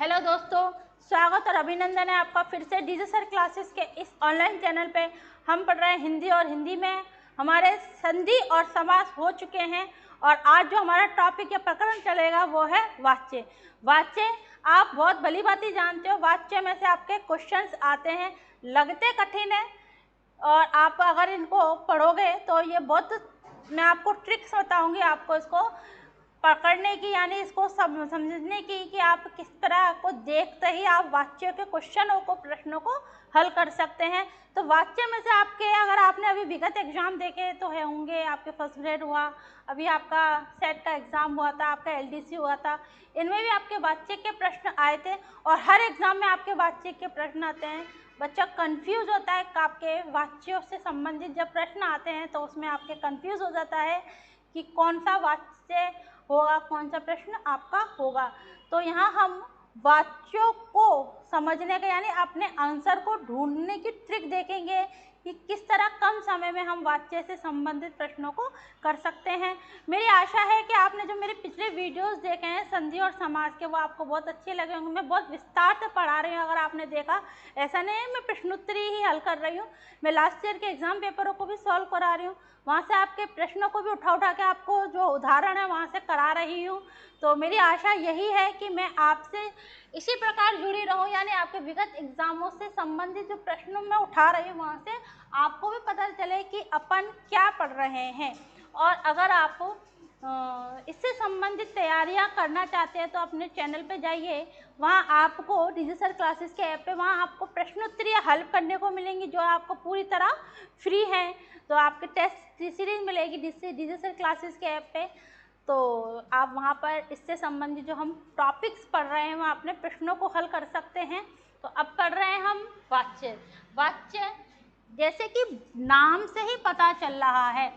Hello दोस्तों, स्वागत और अभिनंदन है आपका फिर से डीजे सर क्लासेस के इस ऑनलाइन चैनल पे। हम पढ़ रहे हैं हिंदी और हिंदी में हमारे संधि और समास हो चुके हैं और आज जो हमारा टॉपिक या प्रकरण चलेगा वो है वाच्य। वाच्य आप बहुत भली भांति जानते हो, वाच्य में से आपके क्वेश्चंस आते हैं, लगते कठिन है और आप अगर इनको पढ़ोगे तो ये बहुत, मैं आपको ट्रिक्स बताऊंगी आपको इसको पकड़ने की, यानी इसको समझने की कि आप किस तरह को देखते ही आप वाच्य के क्वेश्चनों को, प्रश्नों को हल कर सकते हैं। तो वाच्य में से आपके, अगर आपने अभी विगत एग्जाम देखे तो है होंगे, आपके फर्स्ट ग्रेड हुआ, अभी आपका सेट का एग्जाम हुआ था, आपका एलडीसी हुआ था, इनमें भी आपके वाच्य के प्रश्न आए थे और हर एग्जाम में आपके वाच्य के प्रश्न आते हैं। बच्चा कंफ्यूज होता है, आपके वाच्यों से संबंधित जब प्रश्न आते हैं तो उसमें आपके कंफ्यूज हो जाता है कि कौन सा वाच्य होगा, कौन सा प्रश्न आपका होगा। तो यहाँ हम वाच्यों को समझने का, यानी अपने आंसर को ढूंढने की ट्रिक देखेंगे कि किस तरह कम समय में हम वाच्य से संबंधित प्रश्नों को कर सकते हैं। मेरी आशा है कि आपने जो मेरे पिछले वीडियोस देखे हैं संधि और समास के, वो आपको बहुत अच्छे लगे होंगे। मैं बहुत विस्तार से पढ़ा रही हूँ, अगर आपने देखा, ऐसा नहीं है मैं प्रश्नोत्तरी ही हल कर रही हूँ, मैं लास्ट ईयर के एग्जाम पेपरों को भी सॉल्व करा रही हूँ, वहाँ से आपके प्रश्नों को भी उठा के आपको जो उदाहरण है वहाँ से करा रही हूँ। तो मेरी आशा यही है कि मैं आपसे इसी प्रकार जुड़ी रहूँ, यानी आपके विगत एग्जामों से संबंधित जो प्रश्न मैं उठा रही हूँ वहाँ से आपको भी पता चले कि अपन क्या पढ़ रहे हैं। और अगर आप इससे संबंधित तैयारियां करना चाहते हैं तो अपने चैनल पे जाइए, वहाँ आपको डीजे सर क्लासेस के ऐप पे वहाँ आपको प्रश्नोत्तरी हल करने को मिलेंगी जो आपको पूरी तरह फ्री है। तो आपके टेस्ट सीरीज मिलेगी डीजे सर क्लासेस के ऐप पे, तो आप वहाँ पर इससे संबंधित जो हम टॉपिक्स पढ़ रहे हैं वहाँ अपने प्रश्नों को हल कर सकते हैं। तो अब पढ़ रहे हैं हम वाच्य। वाच्य जैसे कि नाम से ही पता चल रहा है,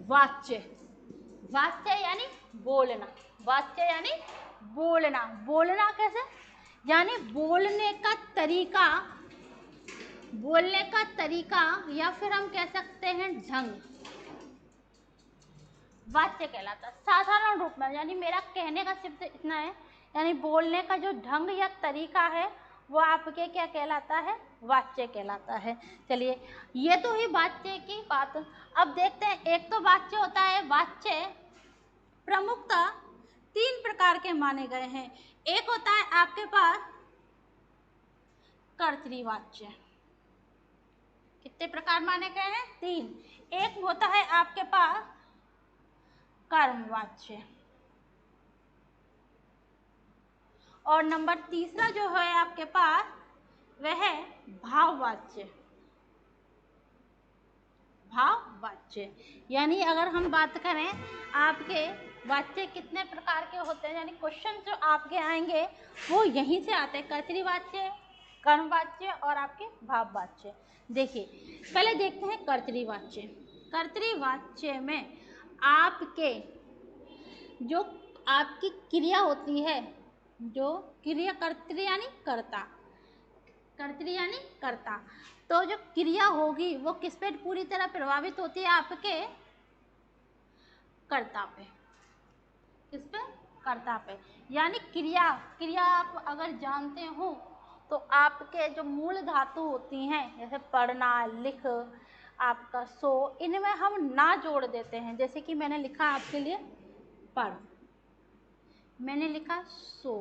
वाच्य, वाच्य यानी बोलना, वाच्य यानी बोलना। बोलना कैसे, यानी बोलने का तरीका, बोलने का तरीका या फिर हम कह सकते हैं ढंग, वाच्य कहलाता है साधारण रूप में। यानी मेरा कहने का सिर्फ इतना है, यानी बोलने का जो ढंग या तरीका है वो आपके क्या कहलाता है, वाच्य कहलाता है। चलिए, ये तो ही वाच्य की बात। अब देखते हैं, एक तो वाच्य होता है, वाच्य प्रमुखतः 3 प्रकार के माने गए हैं। एक होता है आपके पास कर्तृवाच्य, कितने प्रकार माने गए हैं, 3। एक होता है आपके पास कर्मवाच्य और नंबर तीसरा जो है आपके पास वह है भाववाच्य। भाववाच्य यानी अगर हम बात करें आपके वाच्य कितने प्रकार के होते हैं, यानी क्वेश्चन जो आपके आएंगे वो यहीं से आते हैं, कर्तृवाच्य, कर्मवाच्य और आपके भाववाच्य। देखिए, पहले देखते हैं कर्तृवाच्य। कर्तृवाच्य में आपके जो आपकी क्रिया होती है, जो क्रिया, कर्तृ यानी कर्ता, कर्तृ यानी कर्ता, तो जो क्रिया होगी वो किस पे पूरी तरह प्रभावित होती है, आपके कर्ता पे। किस पे, कर्ता पे। यानी क्रिया, क्रिया आप अगर जानते हो तो आपके जो मूल धातु होती हैं, जैसे पढ़ना, लिख, आपका सो, इनमें हम ना जोड़ देते हैं। जैसे कि मैंने लिखा आपके लिए पढ़, मैंने लिखा सो,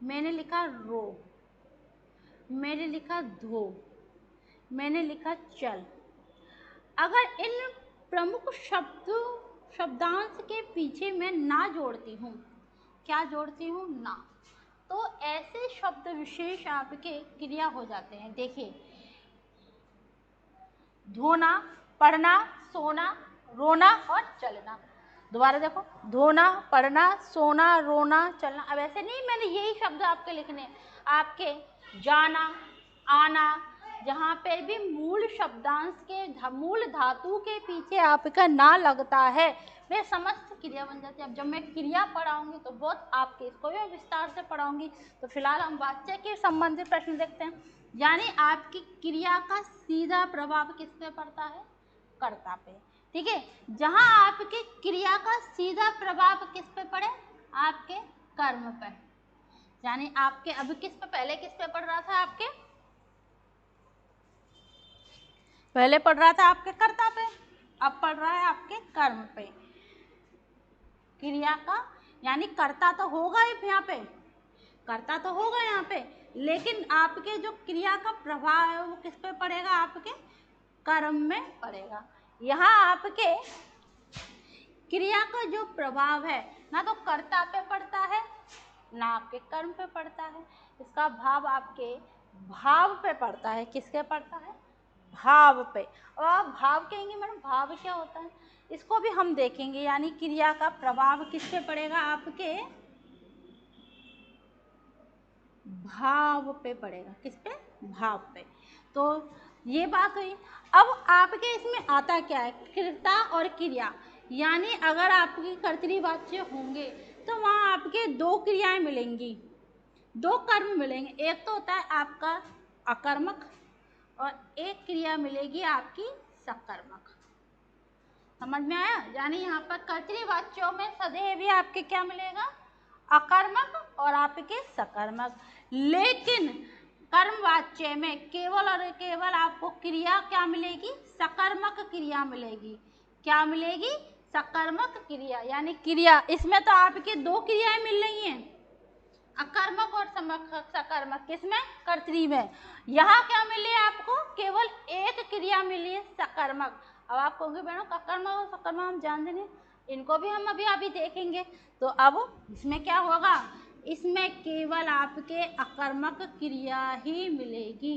मैंने लिखा रो, मैंने लिखा धो, मैंने लिखा चल। अगर इन प्रमुख शब्दांश के पीछे मैं ना जोड़ती हूँ, क्या जोड़ती हूँ, ना, तो ऐसे शब्द विशेष आपके क्रिया हो जाते हैं। देखिए, धोना, पढ़ना, सोना, रोना और चलना। दोबारा देखो, धोना, पढ़ना, सोना, रोना, चलना। अब ऐसे नहीं मैंने यही शब्द आपके लिखने, आपके जाना, आना, जहाँ पे भी मूल शब्दांश के मूल धातु के पीछे आपका ना लगता है वे समस्त क्रिया बन जाती है। अब जब मैं क्रिया पढ़ाऊंगी तो बहुत आपके इसको भी विस्तार से पढ़ाऊंगी। तो फिलहाल हम वाच्य के संबंधित प्रश्न देखते हैं। यानी आपकी क्रिया का सीधा प्रभाव किस पे पड़ता है, कर्ता पे। ठीक है, जहां आपकी क्रिया का सीधा प्रभाव किस पे पड़े, आपके कर्म पे। यानी आपके अभी किस पे, पहले किस पे पढ़ रहा था आपके, पहले पढ़ रहा था आपके कर्ता पे, अब पढ़ रहा है आपके कर्म पे। क्रिया का यानी कर्ता तो होगा ही यहाँ पे, कर्ता तो होगा यहाँ पे, लेकिन आपके जो क्रिया का प्रभाव है वो किस पे पड़ेगा, आपके कर्म में पड़ेगा। यहाँ आपके क्रिया का जो प्रभाव है ना तो कर्ता पे पड़ता है ना आपके कर्म पे पड़ता है, इसका भाव आपके भाव पे पड़ता है। किसके पड़ता है, भाव पे। और आप भाव कहेंगे मैडम भाव क्या होता है, इसको भी हम देखेंगे। यानी क्रिया का प्रभाव किस पे पड़ेगा, आपके भाव पे पड़ेगा। किस पे, भाव पे। तो ये बात हुई। अब आपके इसमें आता क्या है, कर्ता और क्रिया। यानी अगर आपकी कर्तृवाच्य होंगे तो वहाँ आपके दो क्रियाएं मिलेंगी, दो कर्म मिलेंगे। एक तो होता है आपका अकर्मक और एक क्रिया मिलेगी आपकी सकर्मक। समझ में आया। यानी यहाँ पर कर्तृवाच्यों में सदैव ही आपके क्या मिलेगा, अकर्मक और आपके सकर्मक। लेकिन कर्मवाच्य में केवल और केवल आपको क्रिया क्या मिलेगी, सकर्मक क्रिया मिलेगी। क्या मिलेगी, सकर्मक क्रिया। यानी क्रिया इसमें तो आपकी दो क्रियाएं मिल रही हैं, अकर्मक और सकर्मक। किसमें, कर्तरी में। यहाँ क्या मिली आपको, केवल एक क्रिया मिली है, सकर्मक। अब आप कहोगे मैडम अकर्मक और सकर्मक हम जानते नहीं, इनको भी हम अभी देखेंगे। तो अब इसमें क्या होगा, इसमें केवल आपके अकर्मक क्रिया ही मिलेगी,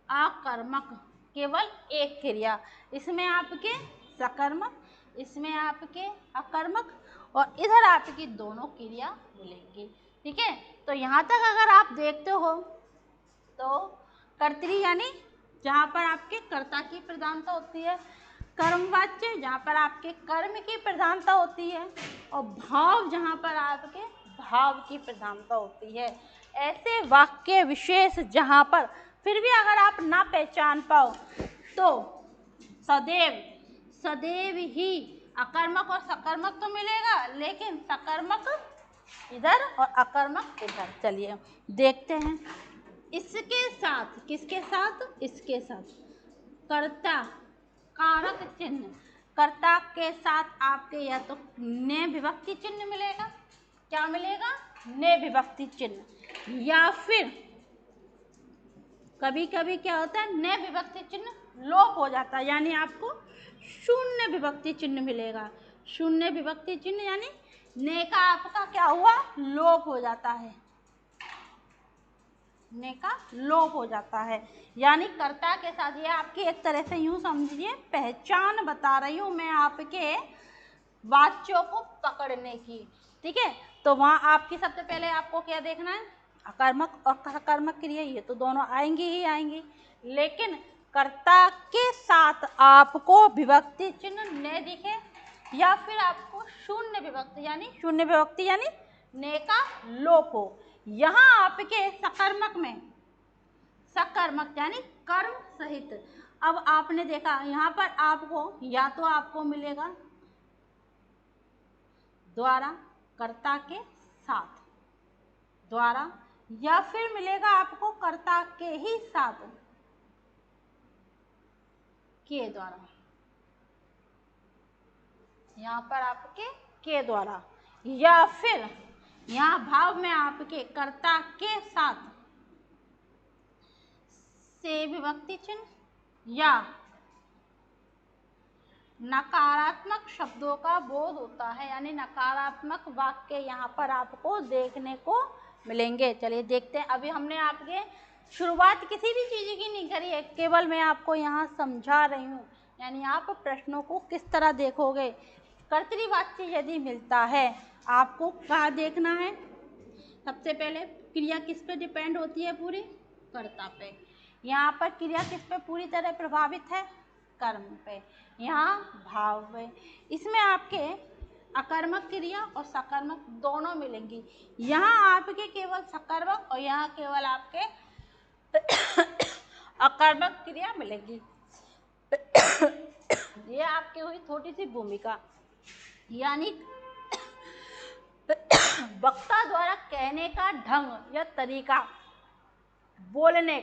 अकर्मक केवल एक क्रिया। इसमें आपके सकर्मक, इसमें आपके अकर्मक और इधर आपकी दोनों क्रिया मिलेंगी। ठीक है। तो यहाँ तक अगर आप देखते हो तो कर्तरी यानी जहाँ पर आपके कर्ता की प्रधानता होती है, कर्मवाच्य जहाँ पर आपके कर्म की प्रधानता होती है, और भाव जहाँ पर आपके भाव की प्रधानता होती है। ऐसे वाक्य विशेष जहाँ पर फिर भी अगर आप ना पहचान पाओ तो सदैव सदैव ही अकर्मक और सकर्मक तो मिलेगा, लेकिन सकर्मक इधर और अकर्मक इधर। चलिए देखते हैं। इसके साथ, किसके साथ, इसके साथ कर्ता कारक चिन्ह, कर्ता के साथ आपके या तो ने विभक्ति चिन्ह मिलेगा। क्या मिलेगा, ने विभक्ति चिन्ह। या फिर कभी कभी क्या होता है, ने विभक्ति चिन्ह लोप हो जाता है, यानी आपको शून्य विभक्ति चिन्ह मिलेगा। शून्य विभक्ति चिन्ह यानी ने का आपका क्या हुआ, लोप हो जाता है, ने का लोप हो जाता है। यानी कर्ता के साथ, ये आपकी एक तरह से यूं समझिए पहचान बता रही हूं मैं आपके वाच्यों को पकड़ने की। ठीक है। तो वहाँ आपकी सबसे पहले आपको क्या देखना है, अकर्मक और सकर्मक क्रिया, ये तो दोनों आएंगी ही आएंगी, लेकिन कर्ता के साथ आपको विभक्ति चिन्ह ने दिखे या फिर आपको शून्य विभक्ति यानी ने का लोप हो। यहाँ आपके सकर्मक में, सकर्मक यानी कर्म सहित। अब आपने देखा यहाँ पर आपको या तो आपको मिलेगा द्वारा, कर्ता के साथ द्वारा, या फिर मिलेगा आपको कर्ता के ही साथ के द्वारा। यहाँ पर आपके के द्वारा, या फिर यहाँ भाव में आपके कर्ता के साथ से विभक्ति चिन्ह, या नकारात्मक शब्दों का बोध होता है, यानी नकारात्मक वाक्य यहाँ पर आपको देखने को मिलेंगे। चलिए देखते हैं। अभी हमने आपके शुरुआत किसी भी चीज़ की नहीं करी है, केवल मैं आपको यहाँ समझा रही हूँ। यानी आप प्रश्नों को किस तरह देखोगे। कर्तृवाच्य यदि मिलता है आपको क्या देखना है, सबसे पहले क्रिया किस पे डिपेंड होती है, पूरी कर्ता पे। यहाँ पर क्रिया किस पे पूरी तरह प्रभावित है, कर्म पे। यहाँ भाव पे। इसमें आपके अकर्मक क्रिया और सकर्मक दोनों मिलेंगी। यहाँ आपके केवल सकर्मक और यहाँ केवल आपके अकर्मक क्रिया मिलेगी। ये आपकी हुई थोड़ी सी भूमिका, यानी वक्ता द्वारा कहने का ढंग या तरीका, बोलने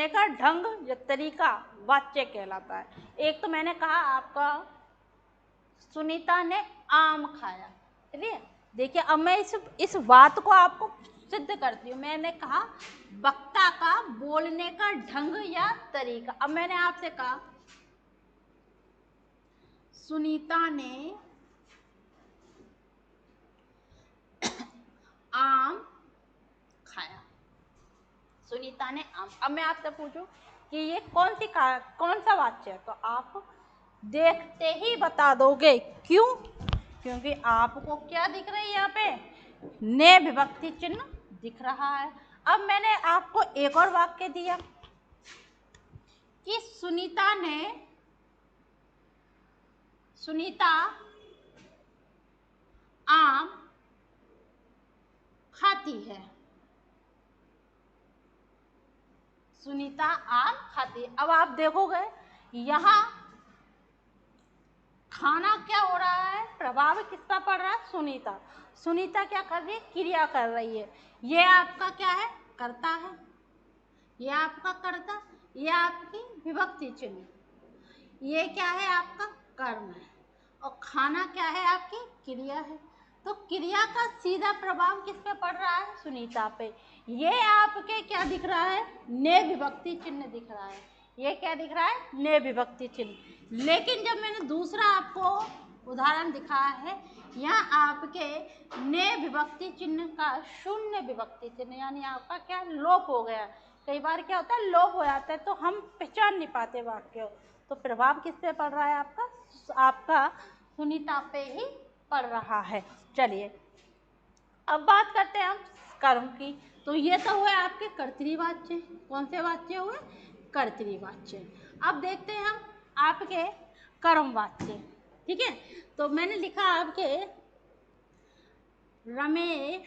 का ढंग या तरीका वाच्य कहलाता है। एक तो मैंने कहा आपका सुनीता ने आम खाया, चलिए देखिए अब मैं इस बात को आपको सिद्ध करती हूँ। मैंने कहा वक्ता का बोलने का ढंग या तरीका। अब मैंने आपसे कहा सुनीता ने आम खाया, सुनीता ने आम। अब मैं आपसे पूछूं कि ये कौन सा वाक्य है, तो आप देखते ही बता दोगे। क्यों? क्योंकि आपको क्या दिख रही है यहाँ पे, ने विभक्ति चिन्ह दिख रहा है। अब मैंने आपको एक और वाक्य दिया कि सुनीता आम खाती है, सुनीता आम खाती है। अब आप देखोगे यहाँ खाना क्या हो रहा है, प्रभाव किसका पड़ रहा है, सुनीता। सुनीता क्या कर रही है, क्रिया कर रही है। ये आपका क्या है, कर्ता है, ये आपका कर्ता, ये आपकी विभक्ति चिन्ह, ये क्या है आपका कर्म है, और खाना क्या है आपकी क्रिया है। तो क्रिया का सीधा प्रभाव किस पे पड़ रहा है, सुनीता पे। ये आपके क्या दिख रहा है, ने विभक्ति चिन्ह दिख रहा है। ये क्या दिख रहा है, ने विभक्ति चिन्ह। लेकिन जब मैंने दूसरा आपको उदाहरण दिखाया है, यहाँ आपके ने विभक्ति चिन्ह का शून्य विभक्ति चिन्ह, यानी आपका क्या लोप हो गया। कई बार क्या होता है, लोप हो जाता है तो हम पहचान नहीं पाते वाक्य। तो प्रभाव किस पे पड़ रहा है आपका सुनीता पे ही पड़ रहा है। चलिए अब बात करते हैं हम कर्म की। तो ये तो हुए आपके कर्तृवाच्य। कौन से वाच्य हुए, कर्तृवाच्य। अब देखते हैं हम आपके कर्मवाच्य। ठीक है, तो मैंने लिखा आपके रमेश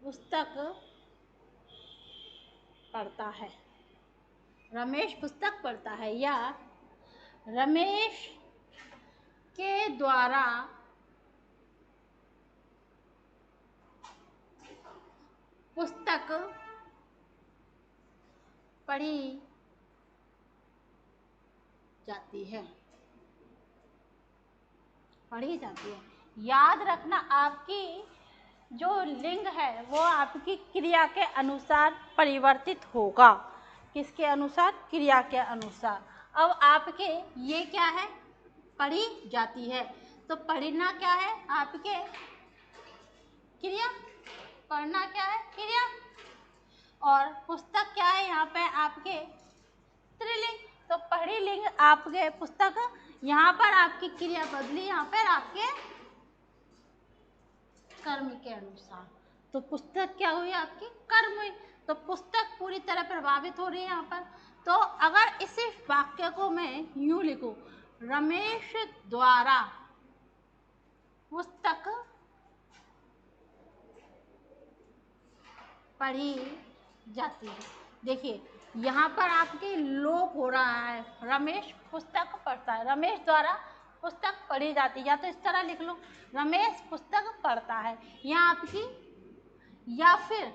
पुस्तक पढ़ता है, रमेश पुस्तक पढ़ता है, या रमेश के द्वारा पुस्तक पढ़ी जाती है, पढ़ी जाती है। याद रखना आपकी जो लिंग है वो आपकी क्रिया के अनुसार परिवर्तित होगा। किसके अनुसार, क्रिया के अनुसार। अब आपके ये क्या है, पढ़ी जाती है, तो पढ़ना क्या है आपके क्रिया, पढ़ना क्या है क्रिया, और पुस्तक क्या है यहाँ पे आपके स्त्रीलिंग। तो पढ़ी लिंग आपके पुस्तक, यहाँ पर आपकी क्रिया बदली, यहाँ पर आपके कर्म के अनुसार। तो पुस्तक क्या हुई आपकी, कर्म हुई। तो पुस्तक पूरी तरह प्रभावित हो रही है यहाँ पर। तो अगर इसी वाक्य को मैं यूं लिखूं, रमेश द्वारा पुस्तक पढ़ी जाती है। देखिए यहाँ पर आपके लोप हो रहा है, रमेश पुस्तक पढ़ता है, रमेश द्वारा पुस्तक पढ़ी जाती है। या तो इस तरह लिख लो, रमेश पुस्तक पढ़ता है, यहाँ आपकी, या फिर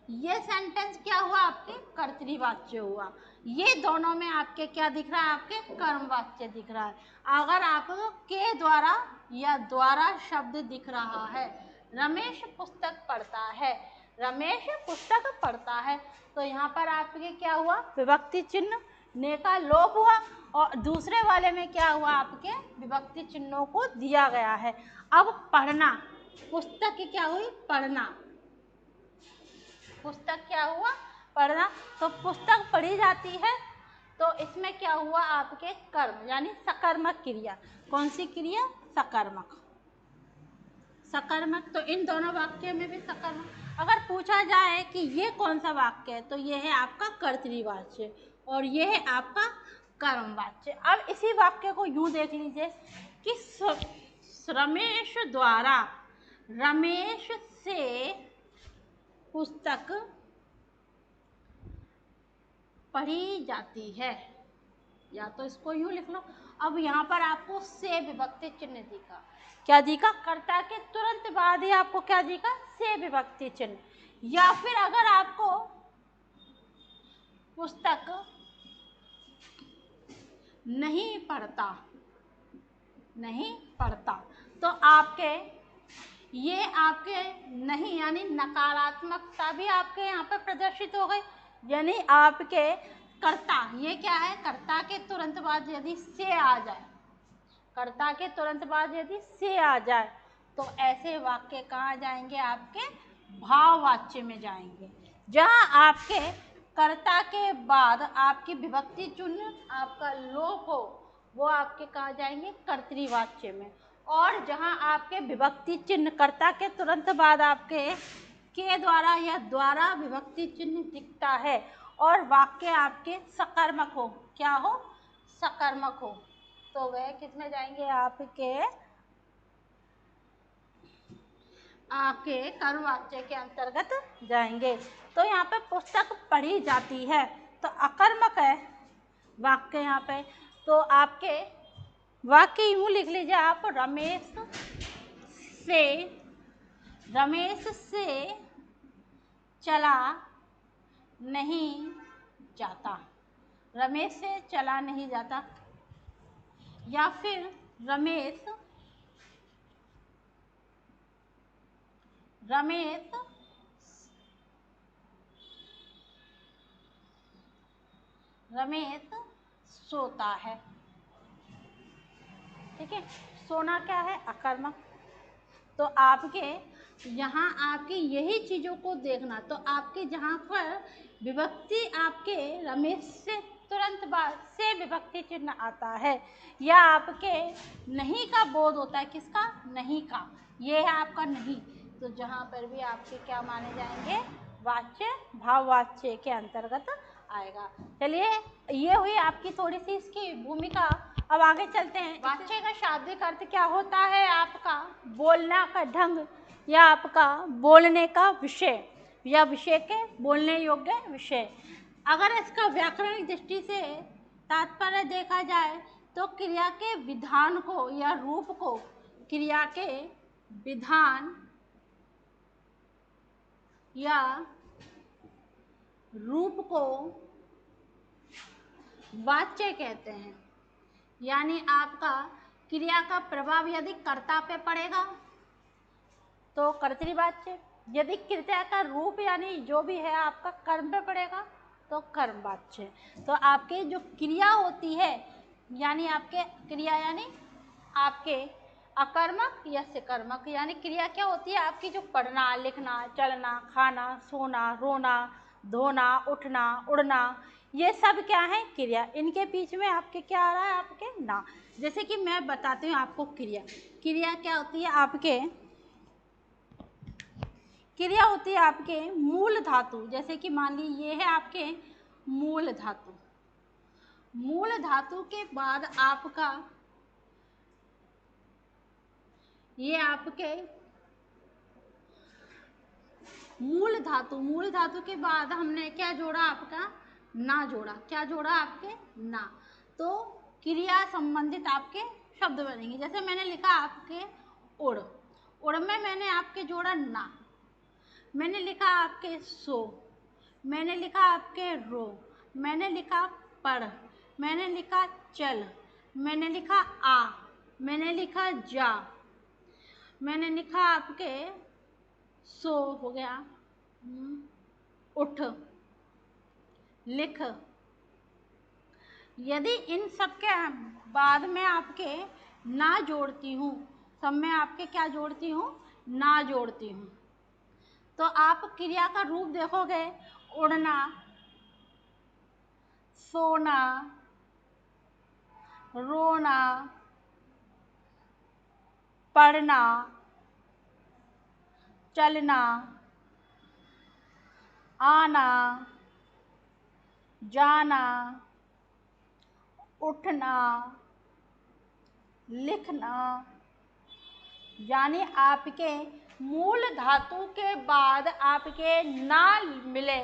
ये सेंटेंस क्या हुआ आपके कर्तृवाच्य हुआ। ये दोनों में आपके क्या दिख रहा है, आपके कर्मवाच्य दिख रहा है। अगर आपको के द्वारा या द्वारा शब्द दिख रहा है, रमेश पुस्तक पढ़ता है, रमेश पुस्तक पढ़ता है, तो यहाँ पर आपके क्या हुआ, विभक्ति चिन्ह ने का लोप हुआ, और दूसरे वाले में क्या हुआ, आपके विभक्ति चिन्हों को दिया गया है। अब पढ़ना, पुस्तक की क्या हुई, पढ़ना, पुस्तक क्या हुआ, पढ़ना। तो पुस्तक पढ़ी जाती है, तो इसमें क्या हुआ आपके कर्म, यानी सकर्मक क्रिया। कौन सी क्रिया, सकर्मक, सकर्मक। तो इन दोनों वाक्यों में भी सकर्मक। अगर पूछा जाए कि ये कौन सा वाक्य है, तो ये है आपका कर्तृवाच्य और ये है आपका कर्मवाच्य। अब इसी वाक्य को यूं देख लीजिए कि रमेश द्वारा, रमेश से पुस्तक पढ़ी जाती है, या तो इसको यूं लिख लो। अब यहाँ पर आपको से विभक्ति चिन्ह दिखा, क्या दिखा, कर्ता के तुरंत बाद ही आपको क्या दिखा, से विभक्ति चिन्ह। या फिर अगर आपको पुस्तक नहीं पढ़ता तो आपके ये आपके नहीं यानी नकारात्मकता भी आपके यहाँ पर प्रदर्शित हो गई। यानी आपके कर्ता, ये क्या है, कर्ता के तुरंत बाद यदि से आ जाए, कर्ता के तुरंत बाद यदि से आ जाए तो ऐसे वाक्य कहाँ जाएंगे, आपके भाववाच्य में जाएंगे। जहाँ आपके कर्ता के बाद आपकी विभक्ति चिन्ह आपका लोप हो, वो आपके कहाँ जाएंगे, कर्तृवाच्य में। और जहाँ आपके विभक्ति चिन्ह कर्ता के तुरंत बाद आपके के द्वारा या द्वारा विभक्ति चिन्ह दिखता है और वाक्य आपके सकर्मक हो, क्या हो, सकर्मक हो, तो वह किसमें जाएंगे, आपके कर्मवाच्य के अंतर्गत जाएंगे। तो यहाँ पे पुस्तक पढ़ी जाती है तो अकर्मक है वाक्य यहाँ पे। तो आपके वाक्य यूँ लिख लीजिए आप, रमेश से चला नहीं जाता, रमेश से चला नहीं जाता। या फिर रमेश सोता है। ठीक है, सोना क्या है, अकर्मक। तो आपके यहाँ आपकी यही चीज़ों को देखना, तो आपके जहाँ पर विभक्ति आपके रमेश से तुरंत बाद से विभक्ति चिन्ह आता है या आपके नहीं का बोध होता है, किसका, नहीं का, ये है आपका नहीं, तो जहाँ पर भी आपके क्या माने जाएंगे, वाच्य भाववाच्य के अंतर्गत आएगा। चलिए, ये हुई आपकी थोड़ी सी इसकी भूमिका। अब आगे चलते हैं। वाच्य का शाब्दिक अर्थ क्या होता है, आपका बोलना का ढंग या आपका बोलने का विषय या विषय के बोलने योग्य विषय। अगर इसका व्याकरणिक दृष्टि से तात्पर्य देखा जाए तो क्रिया के विधान को या रूप को, क्रिया के विधान या रूप को वाच्य कहते हैं। यानी आपका क्रिया का प्रभाव यदि कर्ता पे पड़ेगा तो कर्तृवाच्य, यदि क्रिया का रूप यानी जो भी है आपका कर्म पे पड़ेगा तो कर्मवाच्य। तो आपके जो क्रिया होती है यानी आपके क्रिया यानी आपके अकर्मक या सकर्मक, यानी क्रिया क्या होती है आपकी, जो पढ़ना, लिखना, चलना, खाना, सोना, रोना, धोना, उठना, उड़ना, ये सब क्या है, क्रिया। इनके बीच में आपके क्या आ रहा है, आपके ना। जैसे कि मैं बताती हूँ आपको क्रिया क्या होती है, आपके क्रिया होती है आपके मूल धातु। जैसे कि मान ली ये है आपके मूल धातु, मूल धातु के बाद आपका ये आपके मूल धातु के बाद हमने क्या जोड़ा, आपका ना जोड़ा। क्या जोड़ा, आपके ना। तो क्रिया संबंधित आपके शब्द बनेंगे। जैसे मैंने लिखा आपके उड़, उड़ में मैंने आपके जोड़ा ना। मैंने लिखा आपके सो, मैंने लिखा आपके रो, मैंने लिखा पढ़, मैंने लिखा चल, मैंने लिखा आ, मैंने लिखा जा, मैंने लिखा आपके सो हो गया, उठ, लिख। यदि इन सब के बाद में आपके ना जोड़ती हूँ, सब में आपके क्या जोड़ती हूँ, ना जोड़ती हूँ, तो आप क्रिया का रूप देखोगे, उड़ना, सोना, रोना, पढ़ना, चलना, आना, जाना, उठना, लिखना। यानी आपके मूल धातु के बाद आपके ना मिले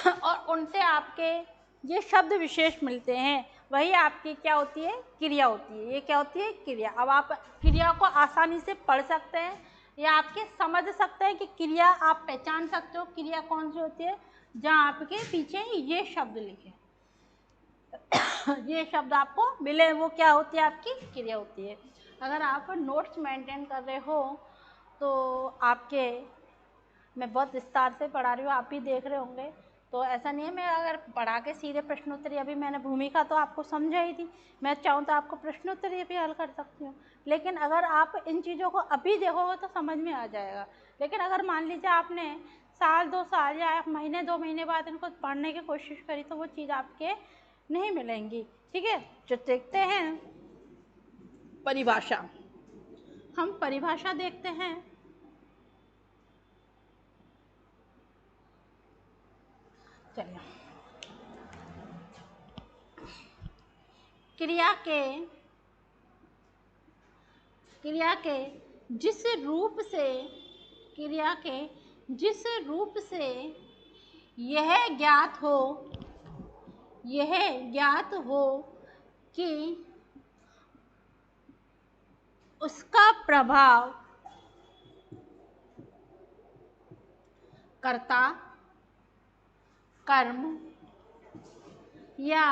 और उनसे आपके ये शब्द विशेष मिलते हैं, वही आपकी क्या होती है, क्रिया होती है। ये क्या होती है, क्रिया। अब आप क्रिया को आसानी से पढ़ सकते हैं या आपके समझ सकते हैं कि क्रिया आप पहचान सकते हो क्रिया कौन सी होती है, जहाँ आपके पीछे ये शब्द लिखे ये शब्द आपको मिले, वो क्या होती है, आपकी क्रिया होती है। अगर आप नोट्स मेंटेन कर रहे हो तो आपके, मैं बहुत विस्तार से पढ़ा रही हूँ, आप भी देख रहे होंगे, तो ऐसा नहीं है मैं अगर पढ़ा के सीधे प्रश्नोत्तरी, अभी मैंने भूमिका तो आपको समझाई थी, मैं चाहूँ तो आपको प्रश्नोत्तरी भी हल कर सकती हूँ। लेकिन अगर आप इन चीज़ों को अभी देखोगे तो समझ में आ जाएगा। लेकिन अगर मान लीजिए आपने साल 2 साल या महीने 2 महीने बाद इनको पढ़ने की कोशिश करी तो वो चीज़ आपके नहीं मिलेंगी। ठीक है, जो देखते हैं परिभाषा, हम परिभाषा देखते हैं। चलिए, क्रिया के जिस रूप से, क्रिया के जिस रूप से यह ज्ञात हो कि उसका प्रभाव कर्ता कर्म या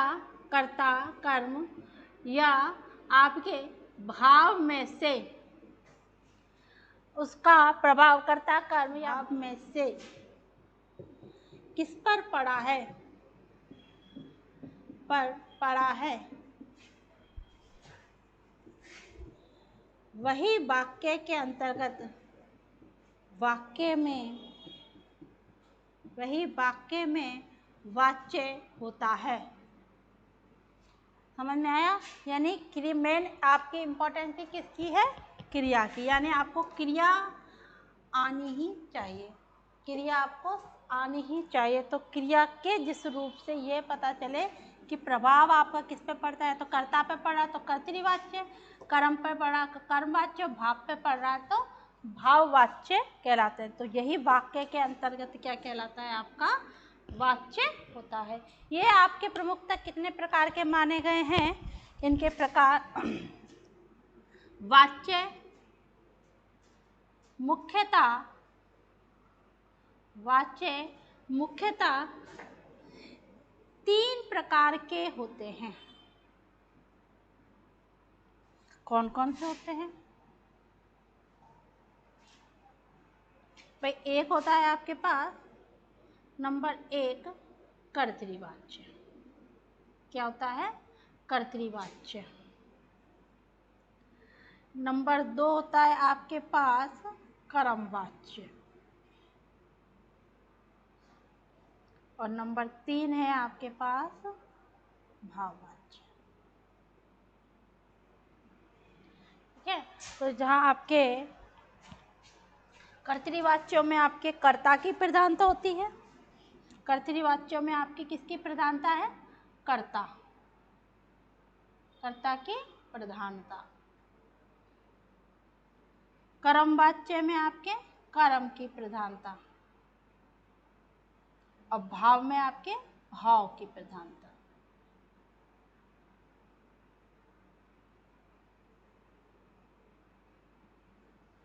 आपके भाव में से, उसका प्रभाव कर्ता कर्म या भाव में से किस पर पड़ा है, वही वाक्य के अंतर्गत वाक्य में वाच्य होता है। समझ में आया? यानी मेन आपकी इम्पोर्टेंस किसकी है, क्रिया की। यानी आपको क्रिया आनी ही चाहिए, क्रिया आपको आनी ही चाहिए। तो क्रिया के जिस रूप से ये पता चले कि प्रभाव आपका किस पे पड़ता है, तो कर्ता पे पड़ रहा तो कर्तृवाच्य, कर्म पे पड़ा कर्मवाच्य, भाव पे पड़ रहा है तो भाववाच्य कहलाते हैं। तो यही वाक्य के अंतर्गत क्या कहलाता है, आपका वाच्य होता है। ये आपके प्रमुखतः कितने प्रकार के माने गए हैं, इनके प्रकार वाच्य मुख्यतः 3 प्रकार के होते हैं। कौन कौन से होते हैं भाई? एक होता है आपके पास नंबर 1 कर्तृवाच्य। क्या होता है, कर्तृवाच्य। नंबर 2 होता है आपके पास कर्मवाच्य, और नंबर 3 है आपके पास भाववाच्य। ठीक है, तो जहाँ आपके कर्तृवाच्यों में आपके कर्ता की प्रधानता होती है, कर्तृवाच्यों में आपकी किसकी प्रधानता है, कर्ता की प्रधानता। कर्मवाच्य में आपके कर्म की प्रधानता, और भाव में आपके भाव की प्रधानता।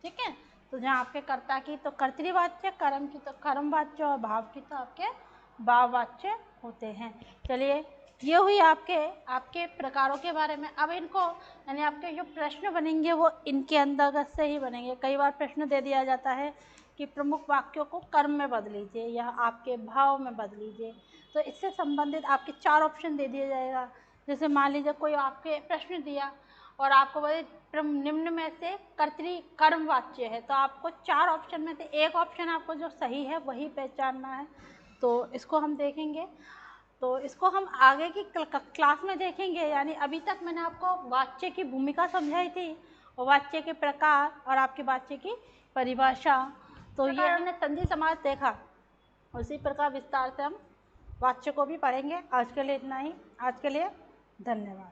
ठीक है, तो जहाँ आपके कर्ता की तो कर्तृवाच्य, कर्म की तो कर्मवाच्य, और भाव की तो आपके भाववाच्य होते हैं। चलिए, ये हुई आपके प्रकारों के बारे में। अब इनको यानी आपके जो प्रश्न बनेंगे वो इनके अंतर्गत से ही बनेंगे। कई बार प्रश्न दे दिया जाता है कि प्रमुख वाक्यों को कर्म में बदलीजिए या आपके भाव में बदलीजिए, तो इससे संबंधित आपके 4 ऑप्शन दे दिया जाएगा। जैसे मान लीजिए कोई आपके प्रश्न दिया और आपको बोले निम्न में से कर्म वाच्य है, तो आपको 4 ऑप्शन में से एक ऑप्शन आपको जो सही है वही पहचानना है। तो इसको हम देखेंगे, तो इसको हम आगे की क्लास में देखेंगे। यानी अभी तक मैंने आपको वाच्य की भूमिका समझाई थी, और वाच्य के प्रकार और आपके वाच्य की परिभाषा। तो ये हमने संधि समास देखा, उसी प्रकार विस्तार से हम वाच्य को भी पढ़ेंगे। आज के लिए इतना ही। आज के लिए धन्यवाद।